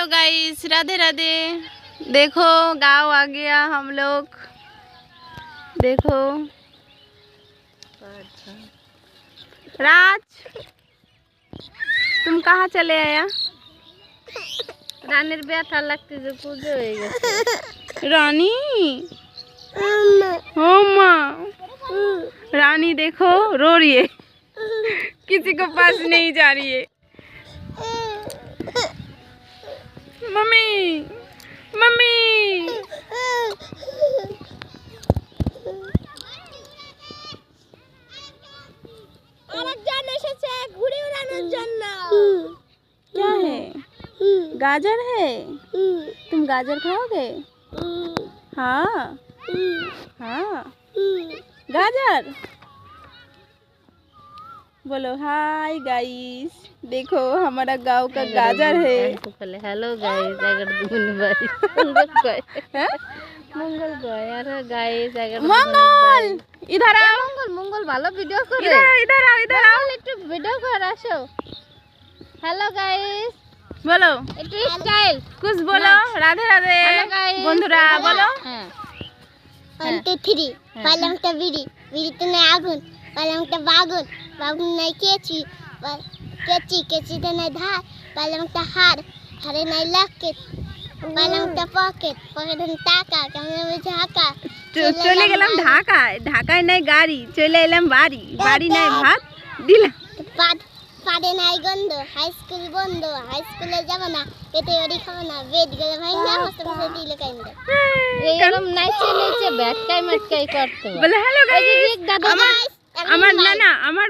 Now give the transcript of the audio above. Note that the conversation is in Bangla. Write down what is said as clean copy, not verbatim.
Hello guys, Radhe Radhe. देखो गाँव आ गया हम लोग। देखो राज, तुम कहाँ चले आया? रानीर बैठा लगती जो पूजो हो रानी हो माँ। रानी देखो रो रही है, किसी को पास नहीं जा रही है। मम्मी मम्मी घुड़ी उड़ाনোর জন্য। क्या है? गाजर है। तुम गाजर खाओगे? हाँ हाँ गाजर बोलो हाय गाइस, देखो हमारा गांव का गाजर है। हेलो गाइस, अगर दुन भाई मंगल गए यार गाइस, अगर मंगल इधर आओ। मंगल मंगल ভালো ভিডিও করে। इधर आओ इधर आओ। একটু ভিডিও করে আসো। হ্যালো গাইস बोलो একটু স্টাইল कुछ बोलो। राधे राधे বন্ধুরা বলো। হ্যাঁ 1 2 3 পালামটা বিড়ি বিড়িতে নাই আগুন পালামটা বাগুন বাগুন নাই কেচি কেচিতে নাই ধার পালামটা হার হারে নাই লাকেট পালামটা পকেটে টাকা কেমন ঝাঁকা চলে গেলাম ঢাকায়, ঢাকায় নাই গাড়ি, চলে এলাম বাড়ি, বাড়ি নাই ভাত দিলাম। পাড়ে নাই গন্ধ, হাই স্কুল বন্ধ, হাই স্কুলে যাব না, পেটে ওরি খাবো না, বেড গেলে ভাই না হতে বসে দিল কাইন্দ এইরকম নাচে নাচে ব্যাটকাই মাটকাই করতে বলে হ্যালো গাইস। আমার না না আমার